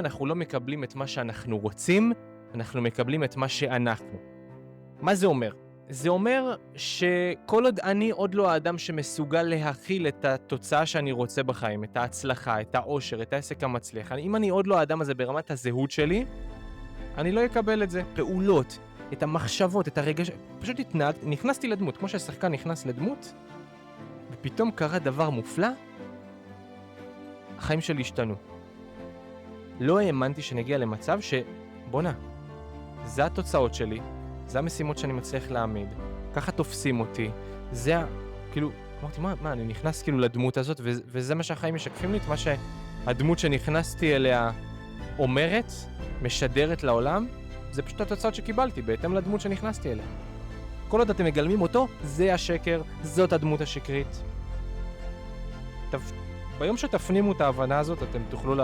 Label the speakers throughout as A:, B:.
A: אנחנו לא מקבלים את מה שאנחנו רוצים, אנחנו מקבלים את מה שאנחנו. מה זה אומר? זה אומר שכל עוד אני עוד לא האדם שמסוגל להכיל את התוצאה שאני רוצה בחיים, את ההצלחה, את האושר, את העסק המצליח, אם אני עוד לא האדם הזה ברמת הזהות שלי, אני לא אקבל את זה. פעולות, את המחשבות, את הרגש... פשוט נכנסתי לדמות, כמו שהשחקן נכנס לדמות, ופתאום קרה דבר מופלא, החיים שלי השתנו. לא האמנתי שנגיע למצב בונה, זה התוצאות שלי, זה המשימות שאני מצליח להעמיד, ככה תופסים אותי, כאילו, אמרתי, מה, אני נכנס כאילו לדמות הזאת, וזה מה שהחיים משקפים לי, את מה שהדמות שנכנסתי אליה אומרת, משדרת לעולם, זה פשוט התוצאות שקיבלתי, בהתאם לדמות שנכנסתי אליה. כל עוד אתם מגלמים אותו, זה השקר, זאת הדמות השקרית. ביום שתפנימו את ההבנה הזאת, אתם תוכלו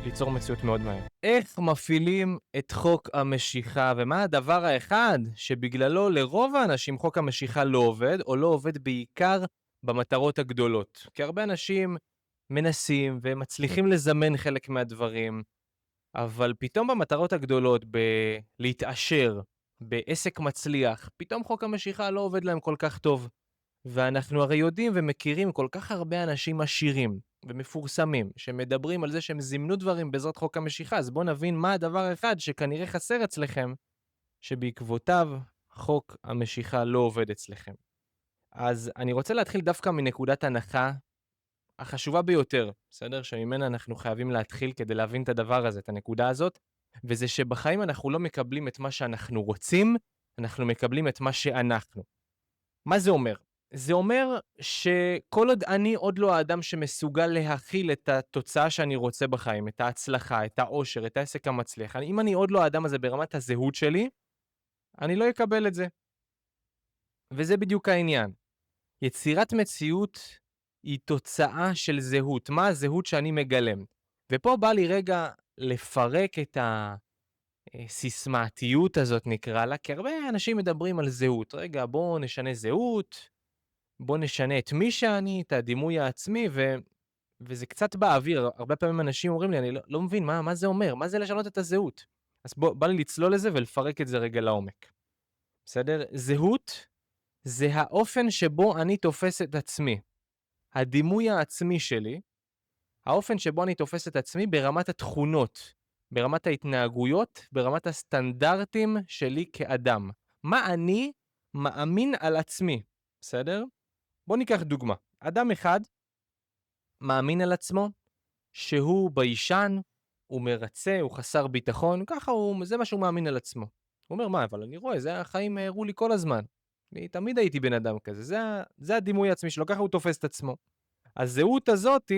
A: ליצור מציאות מאוד מהר. איך מפעילים את חוק המשיכה, ומה הדבר האחד שבגללו לרוב האנשים חוק המשיכה לא עובד, או לא עובד בעיקר במטרות הגדולות. כי הרבה אנשים מנסים ומצליחים לזמן חלק מהדברים, אבל פתאום במטרות הגדולות, להתעשר, בעסק מצליח, פתאום חוק המשיכה לא עובד להם כל כך טוב. ואנחנו הרי יודעים ומכירים כל כך הרבה אנשים עשירים ומפורסמים שמדברים על זה שהם זימנו דברים בעזרת חוק המשיכה, אז בואו נבין מה הדבר האחד שכנראה חסר אצלכם, שבעקבותיו חוק המשיכה לא עובד אצלכם. אז אני רוצה להתחיל דווקא מנקודת הנחה החשובה ביותר, בסדר? שממנה אנחנו חייבים להתחיל כדי להבין את הדבר הזה, את הנקודה הזאת, וזה שבחיים אנחנו לא מקבלים את מה שאנחנו רוצים, אנחנו מקבלים את מה שאנחנו. מה זה אומר? זה אומר שכל עוד אני עוד לא האדם שמסוגל להכיל את התוצאה שאני רוצה בחיים, את ההצלחה, את האושר, את העסק המצליח, אם אני עוד לא האדם הזה ברמת הזהות שלי, אני לא אקבל את זה. וזה בדיוק העניין. יצירת מציאות היא תוצאה של זהות. מה הזהות שאני מגלם? ופה בא לי רגע לפרק את הסיסמתיות הזאת נקרא לה, כי הרבה אנשים מדברים על זהות. רגע, בואו נשנה זהות, בוא נשנה את מי שאני, את הדימוי העצמי, וזה קצת באוויר. הרבה פעמים אנשים אומרים לי, אני לא מבין, מה זה אומר? מה זה לשנות את הזהות? אז בא לי לצלול לזה ולפרק את זה רגע לעומק. בסדר? זהות זה האופן שבו אני תופס את עצמי. הדימוי העצמי שלי, האופן שבו אני תופס את עצמי ברמת התכונות, ברמת ההתנהגויות, ברמת הסטנדרטים שלי כאדם. מה אני מאמין על עצמי, בסדר? בוא ניקח דוגמה. אדם אחד מאמין על עצמו שהוא ביישן, הוא מרצה, הוא חסר ביטחון, ככה זה מה שהוא מאמין על עצמו. הוא אומר, מה, אבל אני רואה, זה החיים הראו לי כל הזמן. אני תמיד הייתי בן אדם כזה, זה הדימוי העצמי שלו, ככה הוא תופס את עצמו. הזהות הזאת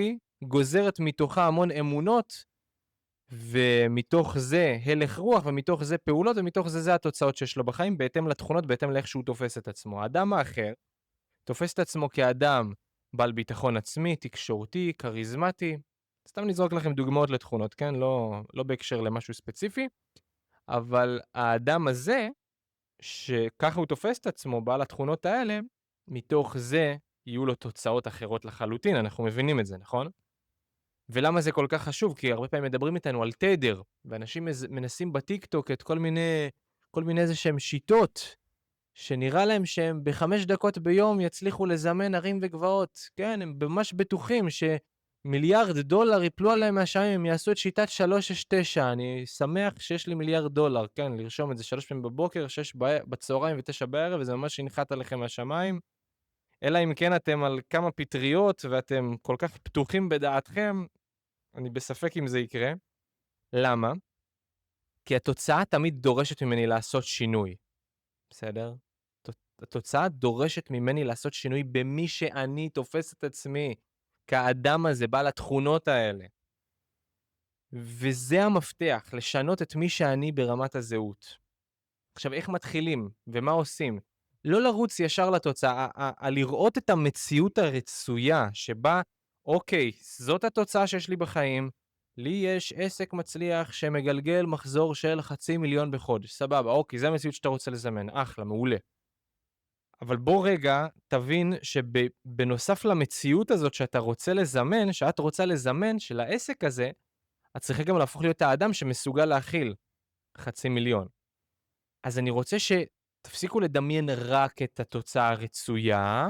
A: גוזרת מתוכה המון אמונות, ומתוך זה הלך רוח, ומתוך זה פעולות, ומתוך זה התוצאות שיש לו בחיים, בהתאם לתכונות, בהתאם לאיך שהוא תופס את עצמו. האדם האחר תופס את עצמו כאדם בעל ביטחון עצמי, תקשורתי, כריזמטי. סתם נזרוק לכם דוגמאות לתכונות, כן? לא בהקשר למשהו ספציפי, אבל האדם הזה, שככה הוא תופס את עצמו, בעל התכונות האלה, מתוך זה יהיו לו תוצאות אחרות לחלוטין, אנחנו מבינים את זה, נכון? ולמה זה כל כך חשוב? כי הרבה פעמים מדברים איתנו על תדר, ואנשים מנסים בטיקטוק את כל מיני איזה שהם שיטות, שנראה להם שהם ב5 דקות ביום יצליחו לזמן ערים וגבעות. כן, הם ממש בטוחים שמיליארד דולר יפלו עליהם מהשמיים, הם יעשו את שיטת 369. אני שמח שיש לי מיליארד דולר, כן, לרשום את זה 3 פעמים בבוקר, 6 בצהריים ו9 בערב, וזה ממש ינחת עליכם מהשמיים. אלא אם כן אתם על כמה פטריות, ואתם כל כך פתוחים בדעתכם, אני בספק אם זה יקרה. למה? כי התוצאה תמיד דורשת ממני לעשות שינוי. בסדר? התוצאה דורשת ממני לעשות שינוי במי שאני תופס את עצמי, כאדם הזה, בעל התכונות האלה. וזה המפתח, לשנות את מי שאני ברמת הזהות. עכשיו, איך מתחילים ומה עושים? לא לרוץ ישר לתוצאה, לראות את המציאות הרצויה, שבה, אוקיי, זאת התוצאה שיש לי בחיים, לי יש עסק מצליח שמגלגל מחזור של 500,000 בחודש, סבבה, אוקיי, זה המציאות שאתה רוצה לזמן, אחלה, מעולה. אבל בוא רגע תבין שבנוסף למציאות הזאת שאתה רוצה לזמן, שאת רוצה לזמן של העסק הזה, את צריכה גם להפוך להיות האדם שמסוגל להכיל 500,000. אז אני רוצה שתפסיקו לדמיין רק את התוצאה הרצויה,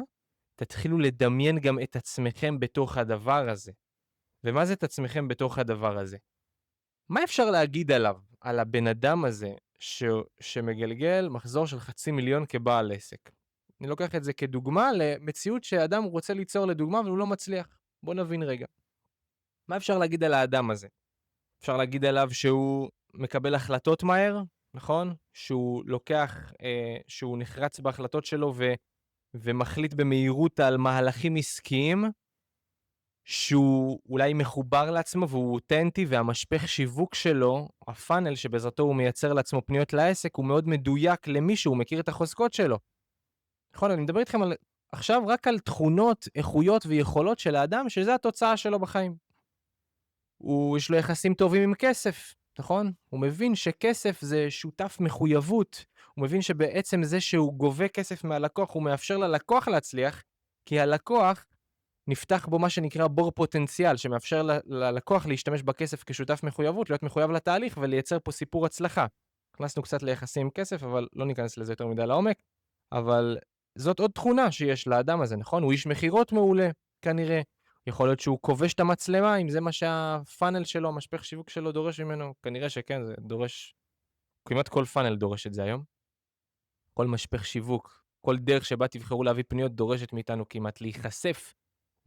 A: תתחילו לדמיין גם את עצמכם בתוך הדבר הזה. ומה זה את עצמכם בתוך הדבר הזה? מה אפשר להגיד עליו, על הבן אדם הזה, שמגלגל מחזור של 500,000 כבעל עסק? אני לוקח את זה כדוגמה למציאות שאדם רוצה ליצור לדוגמה והוא לא מצליח. בוא נבין רגע. מה אפשר להגיד על האדם הזה? אפשר להגיד עליו שהוא מקבל החלטות מהר, נכון? שהוא לוקח, שהוא נחרץ בהחלטות שלו ומחליט במהירות על מהלכים עסקיים, שהוא אולי מחובר לעצמו והוא אותנטי, והמשפך שיווק שלו, הפאנל שבעזרתו הוא מייצר לעצמו פניות לעסק, הוא מאוד מדויק למי שהוא מכיר את החוזקות שלו. נכון, אני מדבר איתכם עכשיו רק על תכונות, איכויות ויכולות של האדם, שזה התוצאה שלו בחיים. יש לו יחסים טובים עם כסף, נכון? הוא מבין שכסף זה שותף מחויבות, הוא מבין שבעצם זה שהוא גובה כסף מהלקוח, הוא מאפשר ללקוח להצליח, כי הלקוח נפתח בו מה שנקרא בור פוטנציאל, שמאפשר ללקוח להשתמש בכסף כשותף מחויבות, להיות מחויב לתהליך ולייצר פה סיפור הצלחה. הכנסנו קצת ליחסים עם כסף, אבל לא ניכנס לזה יותר מדי לעומק, אבל זאת עוד תכונה שיש לאדם הזה, נכון? הוא איש מחירות מעולה, כנראה. יכול להיות שהוא כובש את המצלמה, אם זה מה שהפאנל שלו, המשפך שיווק שלו דורש ממנו. כנראה שכן, זה דורש, כמעט כל פאנל דורש את זה היום. כל משפך שיווק, כל דרך שבה תבחרו להביא פניות דורשת מאיתנו כמעט להיחשף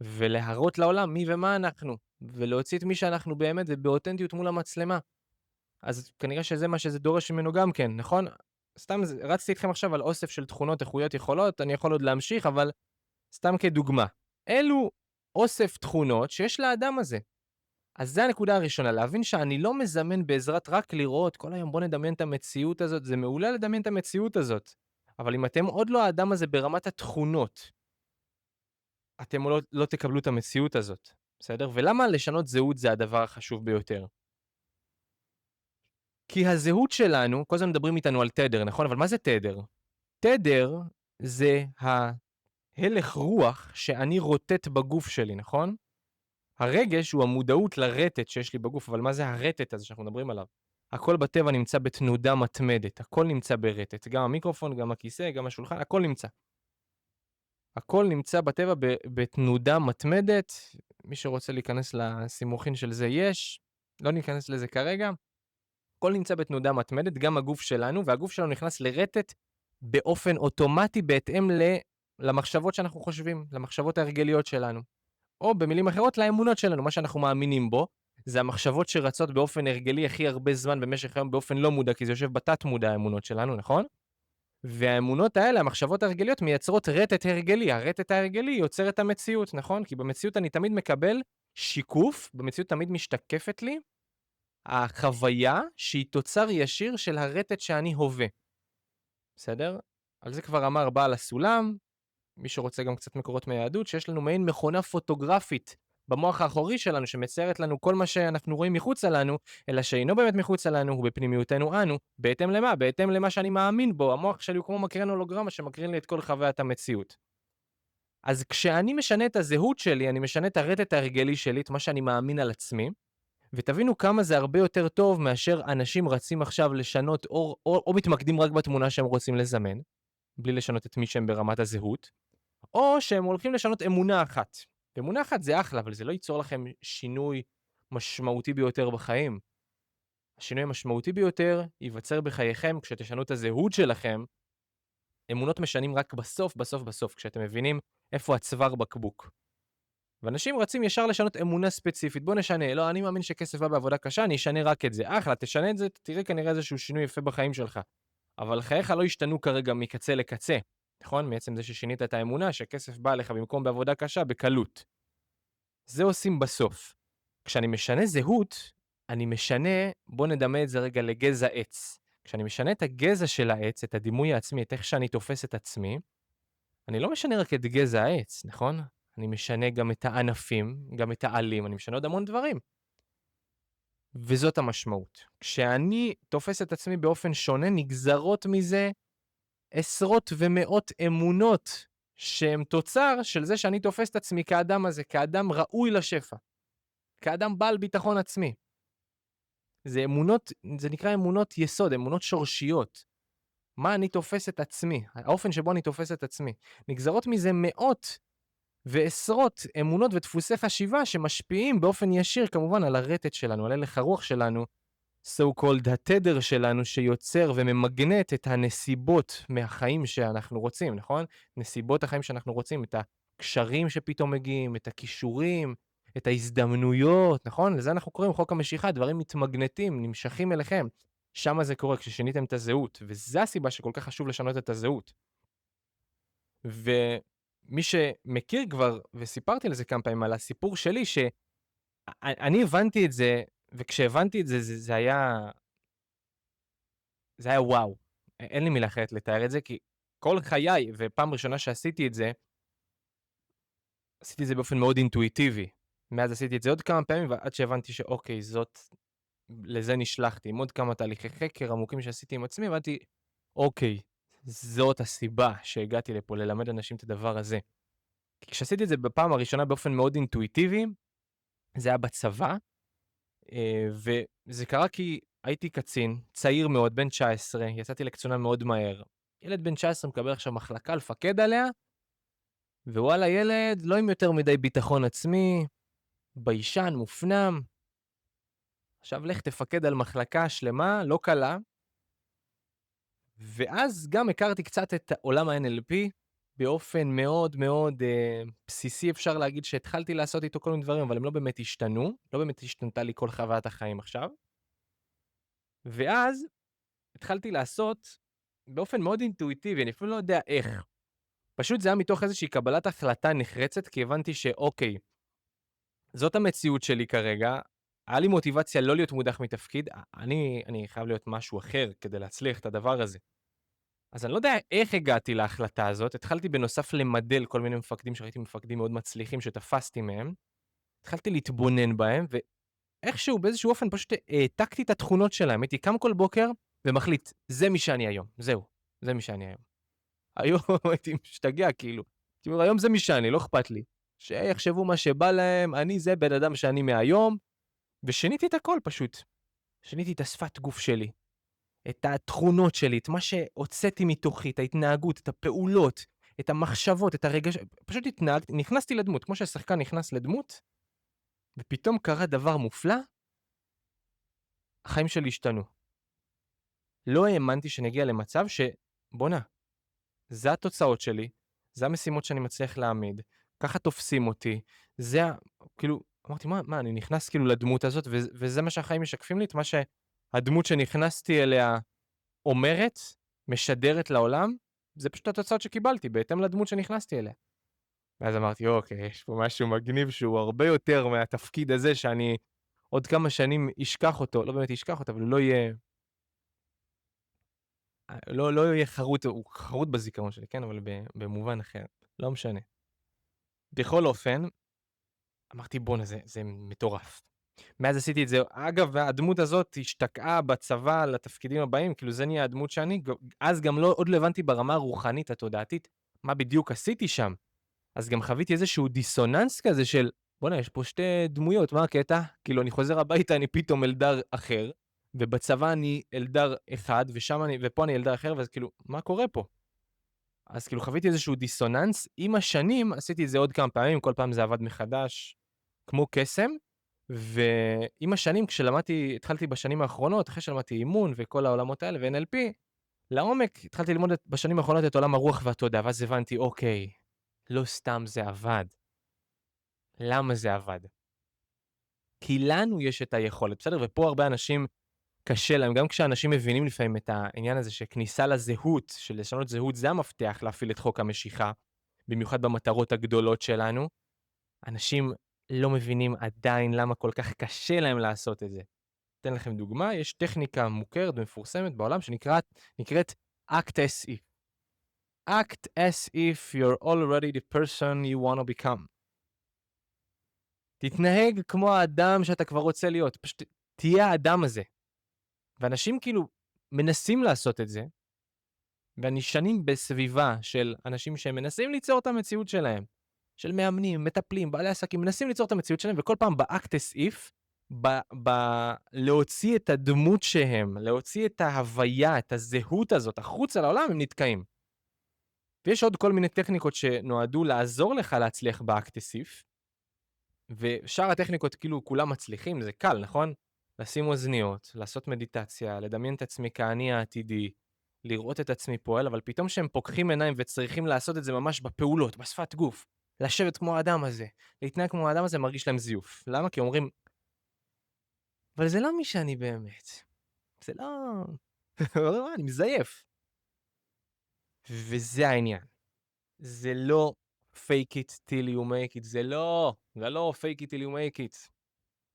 A: ולהראות לעולם מי ומה אנחנו, ולהוציא את מי שאנחנו באמת ובאותנטיות מול המצלמה. אז כנראה שזה מה שזה דורש ממנו גם כן, נכון? סתם רצתי איתכם עכשיו על אוסף של תכונות, איכויות, יכולות, אני יכול עוד להמשיך, אבל סתם כדוגמה. אלו אוסף תכונות שיש לאדם הזה. אז זה הנקודה הראשונה, להבין שאני לא מזמן בעזרת רק לראות, כל היום בוא נדמיין את המציאות הזאת, זה מעולה לדמיין את המציאות הזאת, אבל אם אתם עוד לא האדם הזה ברמת התכונות, אתם לא תקבלו את המציאות הזאת, בסדר? ולמה לשנות זהות זה הדבר החשוב ביותר? כי הזהות שלנו, כל הזמן מדברים איתנו על תדר, נכון? אבל מה זה תדר? תדר זה ההלך רוח שאני רוטט בגוף שלי, נכון? הרגש הוא המודעות לרטט שיש לי בגוף, אבל מה זה הרטט הזה שאנחנו מדברים עליו? הכל בטבע נמצא בתנודה מתמדת, הכל נמצא ברטט, גם המיקרופון, גם הכיסא, גם השולחן, הכל נמצא. הכל נמצא בטבע בתנודה מתמדת, מי שרוצה להיכנס לסימוכין של זה יש, לא ניכנס לזה כרגע. הכל נמצא בתנודה מתמדת, גם הגוף שלנו, והגוף שלנו נכנס לרטט באופן אוטומטי בהתאם למחשבות שאנחנו חושבים, למחשבות ההרגליות שלנו. או במילים אחרות, לאמונות שלנו, מה שאנחנו מאמינים בו, זה המחשבות שרצות באופן הרגלי הכי הרבה זמן במשך היום באופן לא מודע, כי זה יושב בתת מודע האמונות שלנו, נכון? והאמונות האלה, המחשבות ההרגליות, מייצרות רטט הרגלי. הרטט ההרגלי יוצר את המציאות, נכון? כי במציאות אני תמיד מקבל שיקוף, במציאות תמיד משתקפת לי החוויה שהיא תוצר ישיר של הרטט שאני הווה. בסדר? על זה כבר אמר בעל הסולם, מי שרוצה גם קצת מקורות מהיהדות, שיש לנו מעין מכונה פוטוגרפית במוח האחורי שלנו, שמציירת לנו כל מה שאנחנו רואים מחוץ לנו, אלא שאינו באמת מחוץ לנו, הוא בפנימיותנו אנו, בהתאם למה? בהתאם למה שאני מאמין בו. המוח שלי הוא כמו מקרן הולוגרמה שמקרין לי את כל חוויית המציאות. אז כשאני משנה את הזהות שלי, אני משנה את הרטט ההרגלי שלי, את מה שאני מאמין על עצמי, ותבינו כמה זה הרבה יותר טוב מאשר אנשים רצים עכשיו לשנות או מתמקדים רק בתמונה שהם רוצים לזמן, בלי לשנות את מי שהם ברמת הזהות, או שהם הולכים לשנות אמונה אחת. אמונה אחת זה אחלה, אבל זה לא ייצור לכם שינוי משמעותי ביותר בחיים. השינוי המשמעותי ביותר ייווצר בחייכם כשתשנו את הזהות שלכם. אמונות משנים רק בסוף, כשאתם מבינים איפה הצוואר בקבוק. ואנשים רצים ישר לשנות אמונה ספציפית. בוא נשנה, לא, אני מאמין שכסף בא בעבודה קשה, אני אשנה רק את זה. אחלה, תשנה את זה, תראה כנראה איזשהו שינוי יפה בחיים שלך. אבל חייך לא ישתנו כרגע מקצה לקצה. נכון? מעצם זה ששינית את האמונה שכסף בא לך במקום בעבודה קשה בקלות. זה עושים בסוף. כשאני משנה זהות, אני משנה, בוא נדמה את זה רגע לגזע עץ. כשאני משנה את הגזע של העץ, את הדימוי העצמי, את איך שאני תופס את עצמי, אני לא משנה רק את גזע העץ, נכון? אני משנה גם את הענפים, גם את העלים, אני משנה עוד המון דברים. וזאת המשמעות. כשאני תופס את עצמי באופן שונה, נגזרות מזה עשרות ומאות אמונות שהן תוצר של זה שאני תופס את עצמי כאדם הזה, כאדם ראוי לשפע, כאדם בעל ביטחון עצמי. זה אמונות, זה נקרא אמונות יסוד, אמונות שורשיות. מה אני תופס את עצמי, האופן שבו אני תופס את עצמי. נגזרות מזה מאות ועשרות אמונות ודפוסי חשיבה שמשפיעים באופן ישיר כמובן על הרטט שלנו, על הלך הרוח שלנו, so called התדר שלנו שיוצר וממגנט את הנסיבות מהחיים שאנחנו רוצים, נכון? נסיבות החיים שאנחנו רוצים, את הקשרים שפתאום מגיעים, את הכישורים, את ההזדמנויות, נכון? לזה אנחנו קוראים חוק המשיכה, דברים מתמגנטים, נמשכים אליכם. שמה זה קורה כששיניתם את הזהות, וזו הסיבה שכל כך חשוב לשנות את הזהות. ומי שמכיר כבר, וסיפרתי על זה כמה פעמים, על הסיפור שלי, שאני הבנתי את זה, וכשהבנתי את זה, זה היה וואו. אין לי מילה אחרת לתאר את זה, כי כל חיי, ופעם ראשונה שעשיתי את זה, עשיתי את זה באופן מאוד אינטואיטיבי. מאז עשיתי את זה עוד כמה פעמים, ועד שהבנתי שאוקיי, לזה נשלחתי. עם עוד כמה תהליכי חקר עמוקים שעשיתי עם עצמי, הבנתי, אוקיי, זאת הסיבה שהגעתי לפה, ללמד אנשים את הדבר הזה. כי כשעשיתי את זה בפעם הראשונה באופן מאוד אינטואיטיבי, זה היה בצבא, וזה קרה כי הייתי קצין, צעיר מאוד, בן 19, יצאתי לקצונה מאוד מהר. ילד בן 19 מקבל עכשיו מחלקה לפקד עליה, ווואלה, ילד לא עם יותר מדי ביטחון עצמי, ביישן, מופנם. עכשיו לך תפקד על מחלקה שלמה, לא קלה. ואז גם הכרתי קצת את עולם ה-NLP, באופן מאוד מאוד בסיסי אפשר להגיד שהתחלתי לעשות איתו כל מיני דברים, אבל הם לא באמת השתנו, לא באמת השתנתה לי כל חוויית החיים עכשיו. ואז התחלתי לעשות באופן מאוד אינטואיטיבי, אני אפילו לא יודע איך. פשוט זה היה מתוך איזושהי קבלת החלטה נחרצת, כי הבנתי שאוקיי, זאת המציאות שלי כרגע, היה לי מוטיבציה לא להיות מודח מתפקיד, אני חייב להיות משהו אחר כדי להצליח את הדבר הזה. אז אני לא יודע איך הגעתי להחלטה הזאת, התחלתי בנוסף למדל כל מיני מפקדים שראיתי מפקדים מאוד מצליחים שתפסתי מהם, התחלתי להתבונן בהם, ואיכשהו באיזשהו אופן פשוט העתקתי את התכונות שלהם, הייתי קם כל בוקר ומחליט, זה מי שאני היום, זהו, זה מי שאני היום. היום הייתי משתגע כאילו, היום זה מי שאני, לא אכפת לי, שיחשבו מה שבא להם, אני זה בן אדם שאני מהיום, ושיניתי את הכל פשוט, שיניתי את השפת גוף שלי. את התכונות שלי, את מה שהוצאתי מתוכי, את ההתנהגות, את הפעולות, את המחשבות, את הרגש... פשוט התנהגתי, נכנסתי לדמות, כמו שהשחקן נכנס לדמות, ופתאום קרה דבר מופלא, החיים שלי השתנו. לא האמנתי שנגיע למצב בונה, זה התוצאות שלי, זה המשימות שאני מצליח להעמיד, ככה תופסים אותי, כאילו, אמרתי, מה, אני נכנס כאילו לדמות הזאת, וזה מה שהחיים משקפים לי, את מה שהדמות שנכנסתי אליה אומרת, משדרת לעולם, זה פשוט התוצאות שקיבלתי, בהתאם לדמות שנכנסתי אליה. ואז אמרתי, אוקיי, יש פה משהו מגניב שהוא הרבה יותר מהתפקיד הזה, שאני עוד כמה שנים אשכח אותו, לא באמת אשכח אותו, אבל הוא לא יהיה חרוט, הוא חרוט בזיכרון שלי, כן? אבל במובן אחר, לא משנה. בכל אופן, אמרתי, בוא'נה, זה מטורף. מאז עשיתי את זה, אגב, הדמות הזאת השתקעה בצבא לתפקידים הבאים, כאילו זה נהיה הדמות שאני, אז גם עוד לא הבנתי ברמה הרוחנית, התודעתית, מה בדיוק עשיתי שם. אז גם חוויתי איזשהו דיסוננס כזה של, בוא'נה, יש פה שתי דמויות, מה הקטע? כאילו אני חוזר הביתה, אני פתאום אלדר אחר, ובצבא אני אלדר אחד, ופה אני אלדר אחר, ואז כאילו, מה קורה פה? אז כאילו חוויתי איזשהו דיסוננס, עם השנים עשיתי את זה עוד כמה פעמים, כל פעם זה עבד מחדש, כמו קסם, ועם השנים, התחלתי בשנים האחרונות, אחרי שלמדתי אימון וכל העולמות האלה, ו-NLP, לעומק, התחלתי ללמוד בשנים האחרונות את עולם הרוח והתודעה, ואז הבנתי, אוקיי, לא סתם זה עבד. למה זה עבד? כי לנו יש את היכולת, בסדר? ופה הרבה אנשים קשה להם, גם כשאנשים מבינים לפעמים את העניין הזה שכניסה לזהות, של לשנות זהות, זה המפתח להפעיל את חוק המשיכה, במיוחד במטרות הגדולות שלנו, אנשים לא מבינים עדיין למה כל כך קשה להם לעשות את זה. אתן לכם דוגמה, יש טכניקה מוכרת ומפורסמת בעולם שנקראת Act as if. Act as if you're already the person you want to become. תתנהג כמו האדם שאתה כבר רוצה להיות, פשוט תהיה האדם הזה. ואנשים כאילו מנסים לעשות את זה, ואני שנים בסביבה של אנשים שמנסים ליצור את המציאות שלהם, של מאמנים, מטפלים, בעלי עסקים, מנסים ליצור את המציאות שלהם, וכל פעם ב-Act as if, להוציא את הדמות שהם, להוציא את ההוויה, את הזהות הזאת, החוצה לעולם, הם נתקעים. ויש עוד כל מיני טכניקות שנועדו לעזור לך להצליח באקטסיף, ושאר הטכניקות כאילו כולם מצליחים, זה קל, נכון? לשים אוזניות, לעשות מדיטציה, לדמיין את עצמי כאני העתידי, לראות את עצמי פועל, אבל פתאום שהם פוקחים עיניים וצריכים לעשות את זה ממש בפעולות, בשפת גוף, לשבת כמו האדם הזה, להתנהג כמו האדם הזה, מרגיש להם זיוף. למה? כי אומרים, אבל זה לא מי שאני באמת. זה לא... אני מזייף. וזה העניין. זה לא fake it till you make it. זה לא fake it till you make it.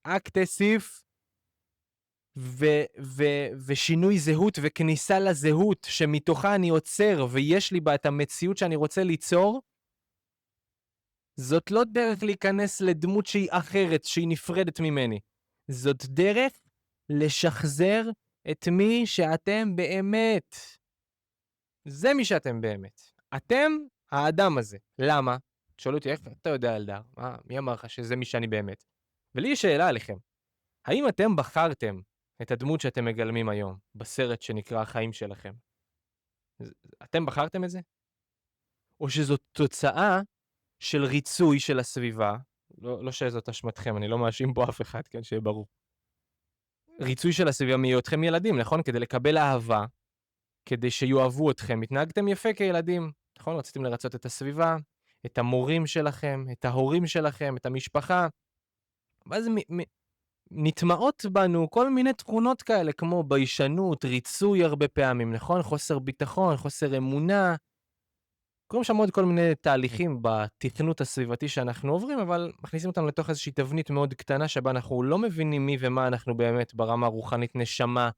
A: אקטסיף ושינוי זהות וכניסה לזהות שמתוכה אני עוצר ויש לי בה את המציאות שאני רוצה ליצור, זאת לא דרך להיכנס לדמות שהיא אחרת, שהיא נפרדת ממני. זאת דרך לשחזר את מי שאתם באמת. זה מי שאתם באמת. אתם האדם הזה. למה? תשאלו אותי, איך אתה יודע, אלדר? מי אמר לך שזה מי שאני באמת? ולי יש שאלה עליכם. האם אתם בחרתם את הדמות שאתם מגלמים היום, בסרט שנקרא החיים שלכם? אתם בחרתם את זה? או שזאת תוצאה של ריצוי של הסביבה, לא שזאת אשמתכם, אני לא מאשים פה אף אחד, כן, שיהיה ברור. ריצוי של הסביבה מהיותכם ילדים, נכון? כדי לקבל אהבה, כדי שיואהבו אתכם, התנהגתם יפה כילדים, נכון? רציתם לרצות את הסביבה, את המורים שלכם, את ההורים שלכם, את המשפחה, ואז נטמעות בנו כל מיני תכונות כאלה, כמו ביישנות, ריצוי הרבה פעמים, נכון? חוסר ביטחון, חוסר אמונה, קוראים שם עוד כל מיני תהליכים בתכנות הסביבתי שאנחנו עוברים, אבל מכניסים אותנו לתוך איזושהי תבנית מאוד קטנה, שבה אנחנו לא מבינים מי ומה אנחנו באמת ברמה הרוחנית נשמה,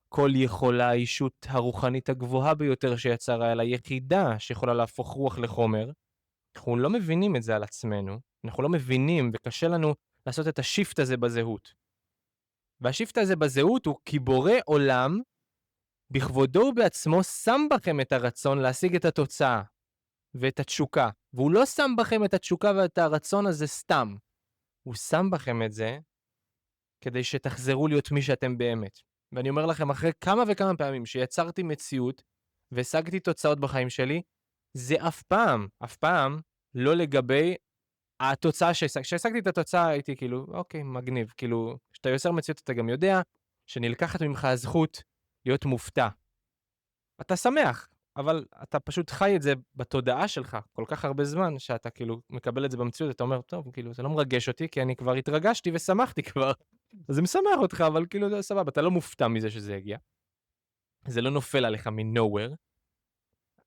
A: כל יכולה, האישות הרוחנית הגבוהה ביותר שיצרה, אלא יחידה שיכולה להפוך רוח לחומר. אנחנו לא מבינים את זה על עצמנו, אנחנו לא מבינים וקשה לנו לעשות את השיפט הזה בזהות. והשיפט הזה בזהות הוא כי בורא עולם, בכבודו ובעצמו שם בכם את הרצון להשיג את התוצאה ואת התשוקה. והוא לא שם בכם את התשוקה ואת הרצון הזה סתם. הוא שם בכם את זה כדי שתחזרו להיות מי שאתם באמת. ואני אומר לכם, אחרי כמה וכמה פעמים שיצרתי מציאות והשגתי תוצאות בחיים שלי, זה אף פעם לא לגבי התוצאה שהשגתי את התוצאה, הייתי כאילו, אוקיי, מגניב. כאילו, כשאתה יוצר מציאות אתה גם יודע שנלקחת ממך הזכות להיות מופתע. אתה שמח, אבל אתה פשוט חי את זה בתודעה שלך כל כך הרבה זמן, שאתה כאילו מקבל את זה במציאות, אתה אומר, טוב, כאילו, זה לא מרגש אותי, כי אני כבר התרגשתי ושמחתי כבר. אז זה משמח אותך, אבל כאילו, זה סבבה, אתה לא מופתע מזה שזה הגיע. זה לא נופל עליך מ-nowhere.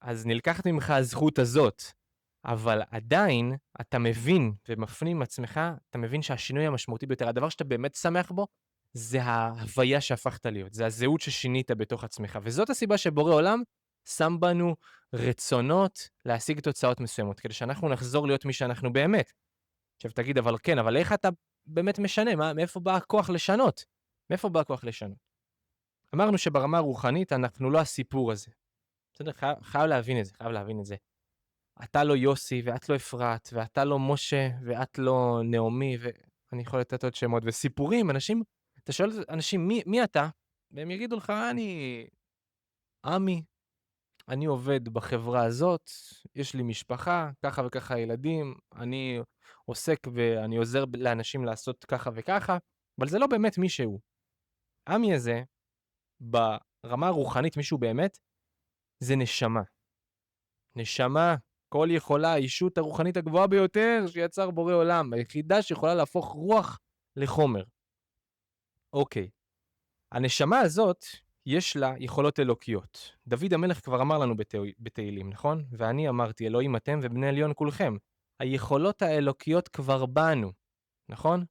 A: אז נלקחת ממך הזכות הזאת, אבל עדיין אתה מבין ומפנים עצמך, אתה מבין שהשינוי המשמעותי ביותר, הדבר שאתה באמת שמח בו, זה ההוויה שהפכת להיות, זה הזהות ששינית בתוך עצמך, וזאת הסיבה שבורא עולם שם בנו רצונות להשיג תוצאות מסוימות, כדי שאנחנו נחזור להיות מי שאנחנו באמת. עכשיו תגיד, אבל כן, אבל איך אתה באמת משנה? מאיפה בא הכוח לשנות? מאיפה בא הכוח לשנות? אמרנו שברמה הרוחנית אנחנו לא הסיפור הזה. בסדר, חייב להבין את זה, אתה לא יוסי, ואת לא אפרת, ואתה לא משה, ואת לא נעמי, ואני יכול לתת עוד שמות, וסיפורים, אנשים, אתה שואל אנשים, מי אתה? והם יגידו לך, אני עמי, אני עובד בחברה הזאת, יש לי משפחה, ככה וככה ילדים, אני עוסק ואני עוזר לאנשים לעשות ככה וככה, אבל זה לא באמת מישהו. עמי הזה, ברמה הרוחנית, מישהו באמת, זה נשמה. נשמה, כל יכולה, האישות הרוחנית הגבוהה ביותר שיצר בורא עולם, היחידה שיכולה להפוך רוח לחומר. אוקיי. הנשמה הזאת, יש לה יכולות אלוקיות. דוד המלך כבר אמר לנו בתהילים, נכון? ואני אמרתי, אלוהים אתם ובני עליון כולכם. היכולות האלוקיות כבר בנו, נכון?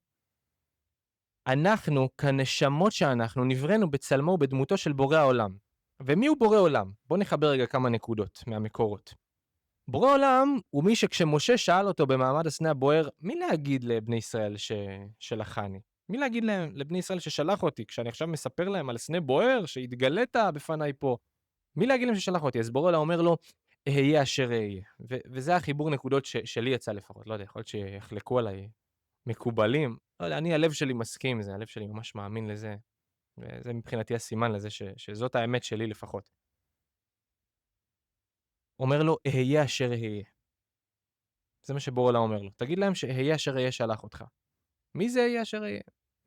A: אנחנו, כנשמות שאנחנו, נבראנו בצלמו ובדמותו של בורא העולם. ומי הוא בורא עולם? בואו נחבר רגע כמה נקודות מהמקורות. בורא עולם הוא מי שכשמשה שאל אותו במעמד הסנה הבוער, מי להגיד לבני ישראל שלחני? מי להגיד לבני ישראל ששלח אותי? כשאני עכשיו מספר להם על סנה בוער, שהתגלית בפניי פה, מי להגיד להם ששלח אותי? אז בורא עולם אומר לו, אהיה אשר אהיה. וזה החיבור נקודות שלי יצא לפחות, לא יודע, יכול להיות שיחלקו עליי מקובלים. לא יודע, אני הלב שלי מסכים עם זה, הלב שלי ממש מאמין לזה. וזה מבחינתי הסימן לזה שזאת האמת שלי לפחות. אומר לו, אהיה אשר אהיה. זה מה שבורא עולם אומר לו. תגיד להם שאהיה אשר אהיה שלח אותך. מי זה אהיה אשר אהיה?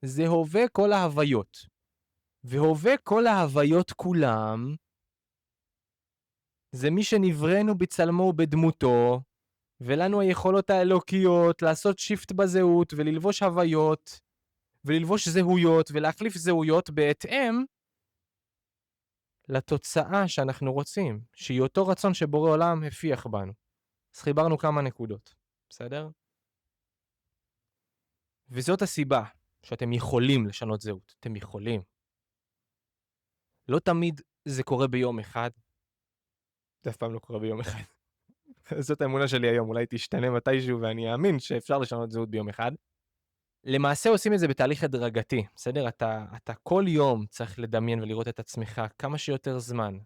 A: זה הווה כל ההוויות. והווה כל ההוויות כולם, זה מי שנבראנו בצלמו ובדמותו, ולנו היכולות האלוקיות לעשות שיפט בזהות וללבוש הוויות, וללבוש זהויות ולהחליף זהויות בהתאם לתוצאה שאנחנו רוצים, שהיא אותו רצון שבורא עולם הפיח בנו. אז חיברנו כמה נקודות, בסדר? וזאת הסיבה שאתם יכולים לשנות זהות, אתם יכולים. לא תמיד זה קורה ביום אחד, זה אף פעם לא קורה ביום אחד. זאת האמונה שלי היום, אולי תשתנה מתישהו ואני אאמין שאפשר לשנות זהות ביום אחד. למעשה עושים את זה בתהליך הדרגתי, בסדר? אתה כל יום צריך לדמיין ולראות את עצמך כמה שיותר זמן.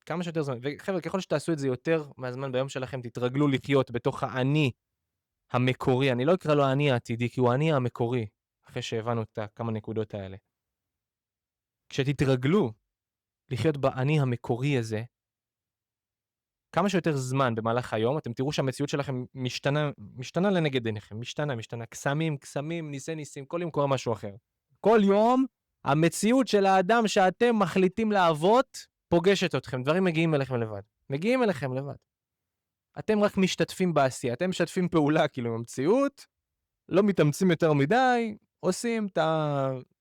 A: כמה שיותר זמן. וחבר'ה, ככל שתעשו את זה יותר מהזמן ביום שלכם, תתרגלו לחיות בתוך האני המקורי. אני לא אקרא לו האני העתידי, כי הוא האני המקורי, אחרי שהבנו את כמה נקודות האלה. כשתתרגלו לחיות באני המקורי הזה, כמה שיותר זמן במהלך היום, אתם תראו שהמציאות שלכם משתנה לנגד עיניכם, משתנה, קסמים, ניסים, כל יום קורה משהו אחר. כל יום, המציאות של האדם שאתם מחליטים לעבוד, פוגשת אתכם, דברים מגיעים אליכם לבד. אתם רק משתתפים בעשייה, אתם משתפים פעולה כאילו עם המציאות, לא מתאמצים יותר מדי, עושים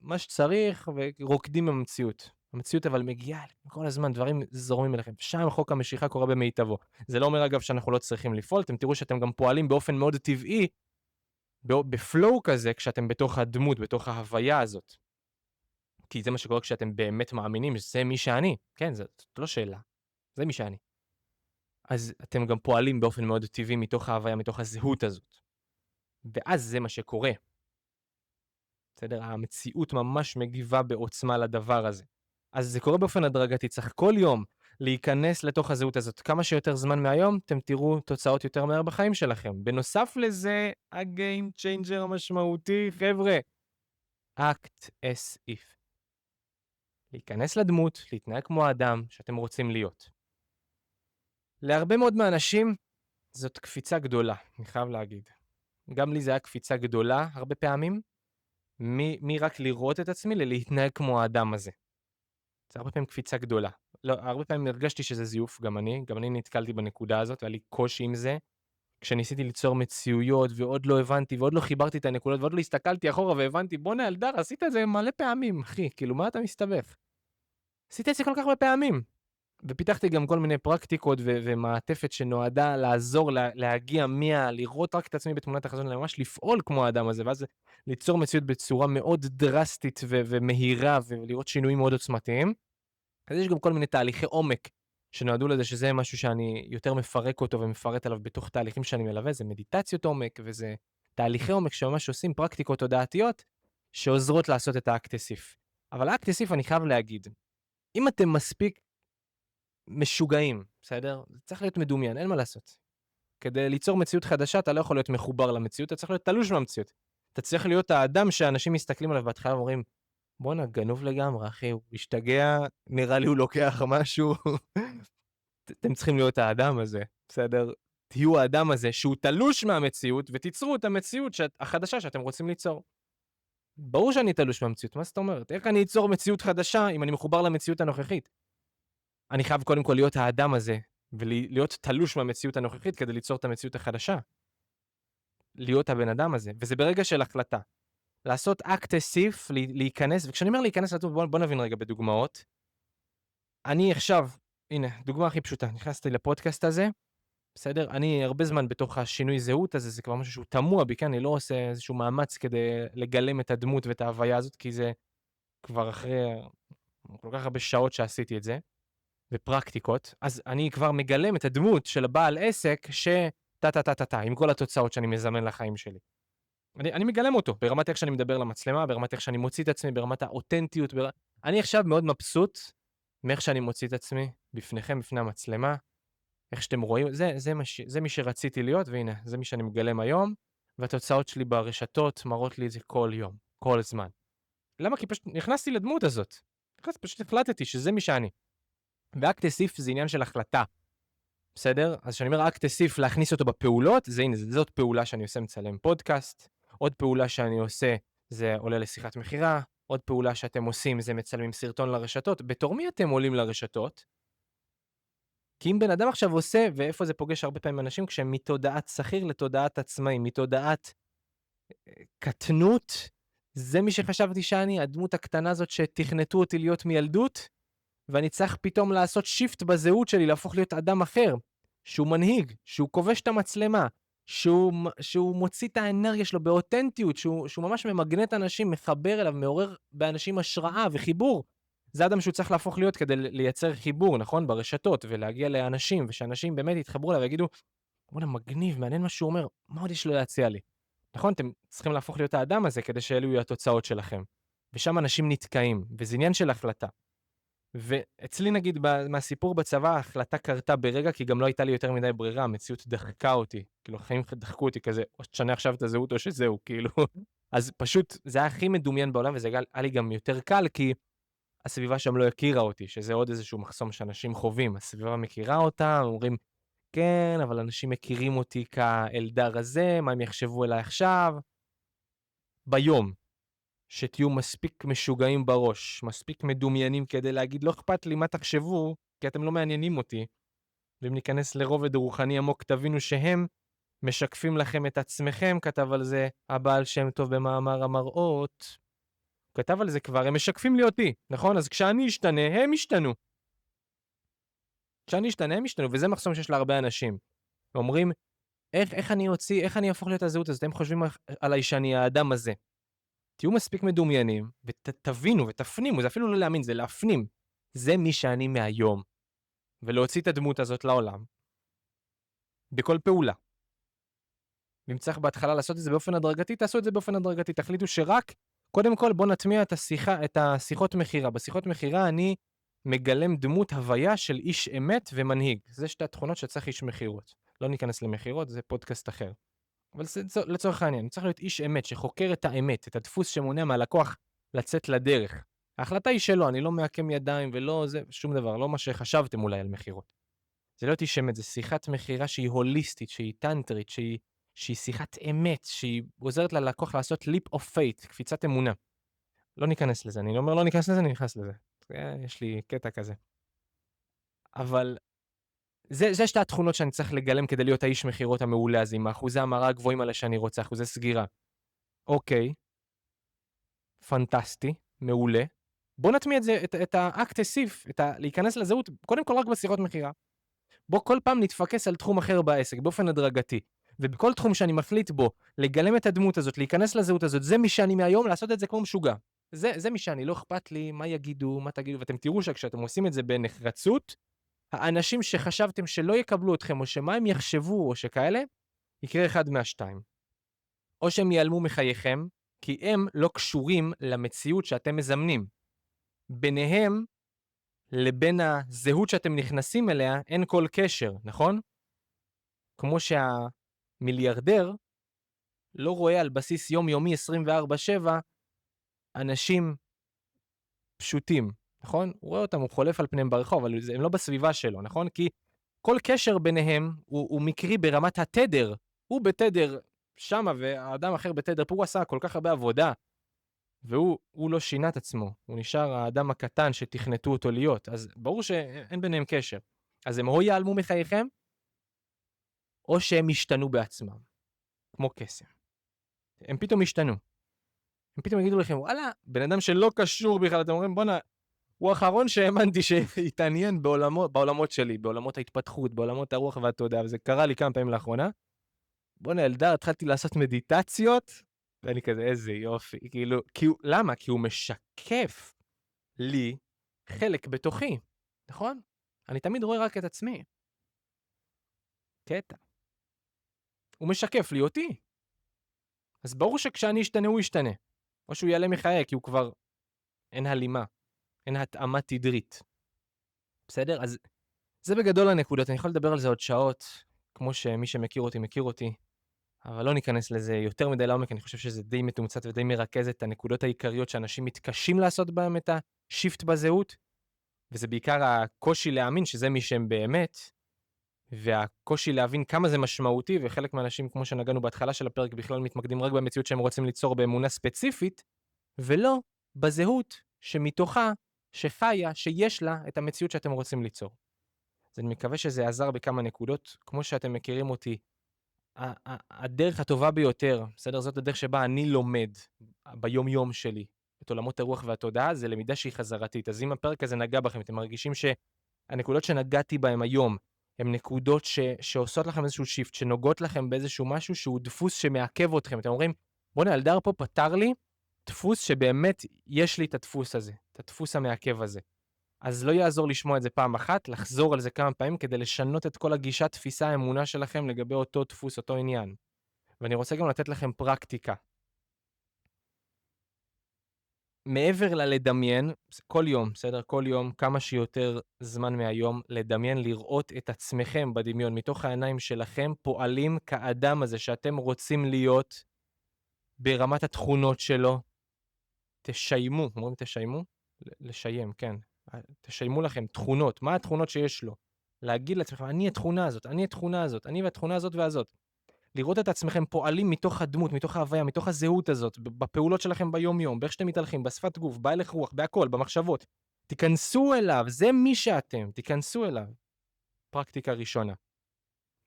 A: מה שצריך ורוקדים עם המציאות. המציאות אבל מגיעה כל הזמן, דברים זורמים אליכם. שם חוק המשיכה קורה במיטבו. זה לא אומר אגב שאנחנו לא צריכים לפעול, אתם תראו שאתם גם פועלים באופן מאוד טבעי, בפלואו כזה, כשאתם בתוך הדמות, בתוך ההוויה הזאת. כי זה מה שקורה כשאתם באמת מאמינים, זה מי שאני. כן, זאת לא שאלה. זה מי שאני. אז אתם גם פועלים באופן מאוד טבעי מתוך ההוויה, מתוך הזהות הזאת. ואז זה מה שקורה. בסדר? המציאות ממש מגיבה בעוצמה לדבר הזה. אז זה קורה באופן הדרגתי, צריך כל יום להיכנס לתוך הזהות הזאת. כמה שיותר זמן מהיום, אתם תראו תוצאות יותר מהר בחיים שלכם. בנוסף לזה, ה-game changer המשמעותי, חבר'ה, act as if. להיכנס לדמות, להתנהג כמו האדם שאתם רוצים להיות. להרבה מאוד מהאנשים, זאת קפיצה גדולה, אני חייב להגיד. גם לי זה היה קפיצה גדולה, הרבה פעמים, מרק לראות את עצמי ללהתנהג כמו האדם הזה. זה הרבה פעמים קפיצה גדולה. לא, הרבה פעמים הרגשתי שזה זיוף, גם אני נתקלתי בנקודה הזאת, והיה לי קושי עם זה, כשניסיתי ליצור מציאויות, ועוד לא הבנתי, ועוד לא חיברתי את הנקודות, ועוד לא הסתכלתי אחורה, והבנתי, בוא אלדר, עשית את זה מלא פעמים, אחי, כאילו, מה אתה מסתבך? עשית את זה כל כך הרבה פעמים. ופיתחתי גם כל מיני פרקטיקות ומעטפת שנועדה לעזור להגיע לראות רק את עצמי בתמונת החזון, ממש לפעול כמו האדם הזה, ואז ליצור מציאות בצורה מאוד דרסטית ומהירה, ולראות שינויים מאוד עוצמתיים. אז יש גם כל מיני תהליכי עומק שנועדו לזה, שזה משהו שאני יותר מפרק אותו ומפרט עליו בתוך תהליכים שאני מלווה, זה מדיטציות עומק, וזה תהליכי עומק שממש עושים פרקטיקות תודעתיות, שעוזרות לעשות את האקטסיף. אבל האקטסיף אני חייב להגיד, אם אתם מספיק משוגעים, בסדר? זה צריך להיות מדומיין, אין מה לעשות. כדי ליצור מציאות חדשה, אתה לא יכול להיות מחובר למציאות, אתה צריך להיות תלוש מהמציאות. אתה צריך להיות האדם שאנשים מסתכלים עליו בהתחלה ואומרים, בואנה, גנוב לגמרי, אחי, הוא משתגע, נראה לי הוא לוקח משהו. אתם צריכים להיות האדם הזה, בסדר? תהיו האדם הזה שהוא תלוש מהמציאות, ותיצרו את המציאות החדשה שאתם רוצים ליצור. ברור שאני תלוש מהמציאות, מה זאת אומרת? איך אני אצור מציאות חדשה אם אני מחובר למציאות הנוכחית? אני חייב קודם כל להיות האדם הזה, ולהיות תלוש מהמציאות הנוכחית כדי ליצור את המציאות החדשה. להיות הבן אדם הזה, וזה ברגע של החלטה. לעשות אקט-אסיף, להיכנס, וכשאני אומר להיכנס לתות, בוא נבין רגע בדוגמאות. אני עכשיו, הנה, דוגמה הכי פשוטה, נכנסתי לפודקאסט הזה, בסדר? אני הרבה זמן בתוך השינוי זהות הזה, זה כבר משהו שהוא תמוה בי, כן? אני לא עושה איזשהו מאמץ כדי לגלם את הדמות ואת ההוויה הזאת, כי זה כבר אחרי כל כך הרבה שעות שעשיתי את זה. ופרקטיקות, אז אני כבר מגלם את הדמות של הבעל עסק עם כל התוצאות שאני מזמן לחיים שלי. אני מגלם אותו, ברמת איך שאני מדבר למצלמה, ברמת איך שאני מוציא את עצמי, ברמת האותנטיות. אני עכשיו מאוד מבסוט מאיך שאני מוציא את עצמי בפניכם, בפני המצלמה, איך שאתם רואים, זה מי שרציתי להיות, והנה, זה מי שאני מגלם היום, והתוצאות שלי ברשתות מראות לי את זה כל יום, כל הזמן. למה? כי פשוט נכנסתי לדמות הזאת. פשוט החלטתי שזה מי שאני. ואקט-אסיף זה עניין של החלטה, בסדר? אז כשאני אומר אקט-אסיף להכניס אותו בפעולות, זה הנה, זאת פעולה שאני עושה, מצלם פודקאסט, עוד פעולה שאני עושה זה עולה לשיחת מחירה, עוד פעולה שאתם עושים זה מצלמים סרטון לרשתות. בתור מי אתם עולים לרשתות? כי אם בן אדם עכשיו עושה, ואיפה זה פוגש הרבה פעמים אנשים, כשהם מתודעת שכיר לתודעת עצמאים, מתודעת קטנות, זה מי שחשבתי שאני, הדמות הקטנה הזאת שתכנתו אותי להיות מילדות, ואני צריך פתאום לעשות שיפט בזהות שלי, להפוך להיות אדם אחר, שהוא מנהיג, שהוא כובש את המצלמה, שהוא מוציא את האנרגיה שלו באותנטיות, שהוא ממש ממגנט אנשים, מחבר אליו, מעורר באנשים השראה וחיבור. זה אדם שהוא צריך להפוך להיות כדי לייצר חיבור, נכון? ברשתות, ולהגיע לאנשים, ושאנשים באמת יתחברו אליו ויגידו, בוא'נה, מגניב, מעניין מה שהוא אומר, מה עוד יש לו להציע לי? נכון? אתם צריכים להפוך להיות האדם הזה כדי שאלו יהיו התוצאות שלכם. ושם אנשים נתקעים, וזה עניין של החלטה. ואצלי נגיד מהסיפור בצבא, ההחלטה קרתה ברגע, כי גם לא הייתה לי יותר מדי ברירה, המציאות דחקה אותי, כאילו החיים דחקו אותי כזה, או שתשנה עכשיו את הזהות או שזהו, כאילו. אז פשוט זה היה הכי מדומיין בעולם, וזה היה לי גם יותר קל, כי הסביבה שם לא הכירה אותי, שזה עוד איזשהו מחסום שאנשים חווים, הסביבה מכירה אותם, אומרים, כן, אבל אנשים מכירים אותי כאלדר הזה, מה הם יחשבו אליי עכשיו? ביום. שתהיו מספיק משוגעים בראש, מספיק מדומיינים כדי להגיד, לא אכפת לי מה תחשבו, כי אתם לא מעניינים אותי. ואם ניכנס לרובד רוחני עמוק, תבינו שהם משקפים לכם את עצמכם, כתב על זה הבעל שם טוב במאמר המראות. הוא כתב על זה כבר, הם משקפים לי אותי, נכון? אז כשאני אשתנה, הם ישתנו. כשאני אשתנה, הם ישתנו, וזה מחסום שיש להרבה אנשים. ואומרים, איך אני אהפוך להיות הזהות הזאת? הם חושבים עליי שאני האדם הזה. תהיו מספיק מדומיינים, ותבינו ותפנימו, זה אפילו לא להאמין, זה להפנים. זה מי שאני מהיום. ולהוציא את הדמות הזאת לעולם. בכל פעולה. ואם צריך בהתחלה לעשות את זה באופן הדרגתי, תעשו את זה באופן הדרגתי. תחליטו שרק, קודם כל בוא נטמיע את השיחות מחירה. בשיחות מחירה אני מגלם דמות הוויה של איש אמת ומנהיג. זה שתי התכונות שצריך איש מחירות. לא ניכנס למחירות, זה פודקאסט אחר. אבל לצורך העניין, צריך להיות איש אמת שחוקר את האמת, את הדפוס שמונע מהלקוח לצאת לדרך. ההחלטה היא שלו, אני לא מעקם ידיים ולא זה, שום דבר, לא מה שחשבתם אולי על מחירות. זה לא איש אמת, זה שיחת מחירה שהיא הוליסטית, שהיא טנטרית, שהיא שיחת אמת, שהיא עוזרת ללקוח לעשות leap of faith, קפיצת אמונה. לא ניכנס לזה, אני לא אומר לא ניכנס לזה, אני נכנס לזה. יש לי קטע כזה. אבל זה שתי התכונות שאני צריך לגלם כדי להיות האיש מחירות המעולה הזה, עם האחוזי המרה הגבוהים האלה שאני רוצה, אחוזי סגירה. אוקיי, פנטסטי, מעולה. בוא נטמיע את זה, את האקט-אסיף, להיכנס לזהות, קודם כל רק בשיחות מחירה. בוא כל פעם נתפקס על תחום אחר בעסק, באופן הדרגתי. ובכל תחום שאני מחליט בו, לגלם את הדמות הזאת, להיכנס לזהות הזאת, זה מי שאני מהיום, לעשות את זה כמו משוגע. זה מי שאני, לא אכפת לי, מה יגידו, מה תגידו, ואתם תראו שכשאתם עושים את זה בנחרצות, האנשים שחשבתם שלא יקבלו אתכם, או שמה הם יחשבו, או שכאלה, יקרה אחד מהשתיים. או שהם ייעלמו מחייכם, כי הם לא קשורים למציאות שאתם מזמנים. ביניהם, לבין הזהות שאתם נכנסים אליה, אין כל קשר, נכון? כמו שהמיליארדר לא רואה על בסיס יומיומי 24/7 אנשים פשוטים, נכון? הוא רואה אותם, הוא חולף על פניהם ברחוב, אבל הם לא בסביבה שלו, נכון? כי כל קשר ביניהם הוא מקרי ברמת התדר. הוא בתדר שמה, והאדם אחר בתדר פה, הוא עשה כל כך הרבה עבודה, והוא לא שינה את עצמו. הוא נשאר האדם הקטן שתכנתו אותו להיות. אז ברור שאין ביניהם קשר. אז הם או ייעלמו מחייכם, או שהם השתנו בעצמם. כמו קסם. הם פתאום השתנו. הם פתאום יגידו לכם, וואלה, בן אדם שלא קשור בכלל, אתם אומרים, בוא'נה, הוא האחרון שהאמנתי שהתעניין בעולמות שלי, בעולמות ההתפתחות, בעולמות הרוח והתודעה, וזה קרה לי כמה פעמים לאחרונה. בוא'נה, אלדר, התחלתי לעשות מדיטציות, ואני כזה, איזה יופי, כאילו, למה? כי הוא משקף לי חלק בתוכי, נכון? אני תמיד רואה רק את עצמי. קטע. הוא משקף לי אותי. אז ברור שכשאני אשתנה, הוא ישתנה. או שהוא יעלה מחיי, כי הוא כבר אין הלימה, אין התאמה תדרית. בסדר? אז זה בגדול הנקודות, אני יכול לדבר על זה עוד שעות, כמו שמי שמכיר אותי מכיר אותי, אבל לא ניכנס לזה יותר מדי לעומק, אני חושב שזה די מתומצת ודי מרכז את הנקודות העיקריות שאנשים מתקשים לעשות בהם את השיפט בזהות, וזה בעיקר הקושי להאמין שזה מי שהם באמת, והקושי להבין כמה זה משמעותי, וחלק מהאנשים, כמו שנגענו בהתחלה של הפרק, בכלל מתמקדים רק במציאות שהם רוצים ליצור באמונה ספציפית, ולא בזהות שמתוכה, שחיה, שיש לה את המציאות שאתם רוצים ליצור. אז אני מקווה שזה עזר בכמה נקודות, כמו שאתם מכירים אותי, הדרך הטובה ביותר, בסדר? זאת הדרך שבה אני לומד ביום יום שלי את עולמות הרוח והתודעה, זה למידה שהיא חזרתית. אז אם הפרק הזה נגע בכם, אתם מרגישים שהנקודות שנגעתי בהם היום, הן נקודות שעושות לכם איזשהו שיפט, שנוגעות לכם באיזשהו משהו שהוא דפוס שמעכב אתכם. אתם אומרים, בוא'נה, אלדר פה פתר לי דפוס שבאמת יש לי את הדפוס הזה, את הדפוס המעכב הזה. אז לא יעזור לשמוע את זה פעם אחת, לחזור על זה כמה פעמים כדי לשנות את כל הגישה, תפיסה, האמונה שלכם לגבי אותו דפוס, אותו עניין. ואני רוצה גם לתת לכם פרקטיקה. מעבר ללדמיין, כל יום, בסדר? כל יום, כמה שיותר זמן מהיום, לדמיין, לראות את עצמכם בדמיון, מתוך העיניים שלכם, פועלים כאדם הזה שאתם רוצים להיות ברמת התכונות שלו. תשיימו, אומרים תשיימו? לשיים, כן. תשיימו לכם תכונות, מה התכונות שיש לו? להגיד לעצמכם, אני התכונה הזאת, אני התכונה הזאת, אני והתכונה הזאת והזאת. לראות את עצמכם פועלים מתוך הדמות, מתוך ההוויה, מתוך הזהות הזאת, בפעולות שלכם ביום-יום, באיך שאתם מתהלכים, בשפת גוף, בהלך רוח, בהכל, במחשבות. תיכנסו אליו, זה מי שאתם, תיכנסו אליו. פרקטיקה ראשונה.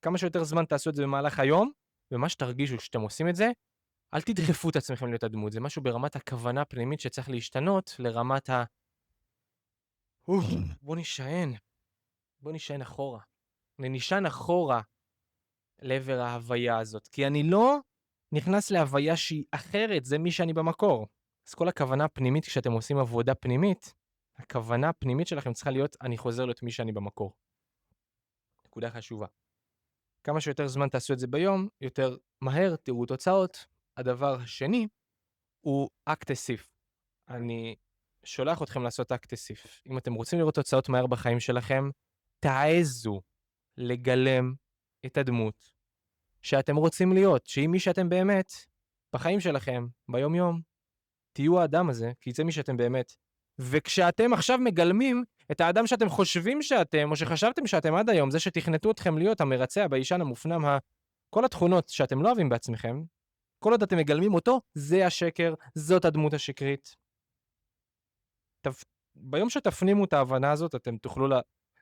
A: כמה שיותר זמן תעשו את זה במהלך היום, ומה שתרגישו שאתם עושים את זה, אל תדחפו את עצמכם להיות הדמות, זה משהו ברמת הכוונה הפנימית שצריך להשתנות לרמת בוא נשען אחורה. ונשען אחורה לעבר ההוויה הזאת, כי אני לא נכנס להוויה שהיא אחרת, זה מי שאני במקור. אז כל הכוונה הפנימית, כשאתם עושים עבודה פנימית, הכוונה הפנימית שלכם צריכה להיות, אני חוזר להיות מי שאני במקור. נקודה חשובה. כמה שיותר זמן תעשו את זה ביום, יותר מהר תראו תוצאות. הדבר השני הוא אקט-אסיף. אני שולח אתכם לעשות אקט-אסיף. אם אתם רוצים לראות תוצאות מהר בחיים שלכם, תעזו לגלם את הדמות שאתם רוצים להיות, שהיא מי שאתם באמת, בחיים שלכם, ביום-יום. תהיו האדם הזה, כי זה מי שאתם באמת. וכשאתם עכשיו מגלמים את האדם שאתם חושבים שאתם, או שחשבתם שאתם עד היום, זה שתכנתו אתכם להיות המרצע, הביישן, המופנם, כל התכונות שאתם לא אוהבים בעצמכם, כל עוד אתם מגלמים אותו, זה השקר, זאת הדמות השקרית. ביום שתפנימו את ההבנה הזאת, אתם תוכלו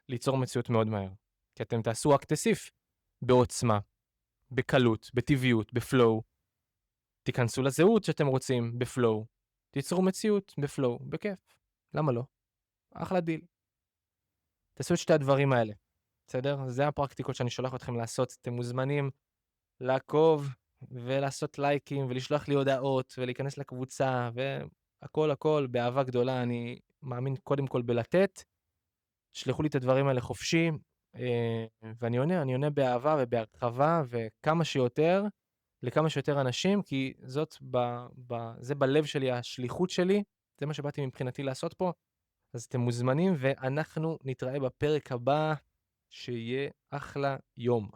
A: ליצור מציאות מאוד מהר. כי אתם תעשו אקט-אסיף בעוצמה, בקלות, בטבעיות, בפלואו. תיכנסו לזהות שאתם רוצים, בפלואו. תיצרו מציאות, בפלואו, בכיף. למה לא? אחלה דיל. תעשו את שתי הדברים האלה. בסדר? זה הפרקטיקות שאני שולח אתכם לעשות. אתם מוזמנים לעקוב ולעשות לייקים ולשלוח לי הודעות ולהיכנס לקבוצה והכל הכל באהבה גדולה. אני מאמין קודם כל בלתת. תשלחו לי את הדברים האלה חופשי, ואני עונה באהבה ובהרחבה וכמה שיותר, לכמה שיותר אנשים, כי זה בלב שלי, השליחות שלי, זה מה שבאתי מבחינתי לעשות פה. אז אתם מוזמנים ואנחנו נתראה בפרק הבא, שיהיה אחלה יום.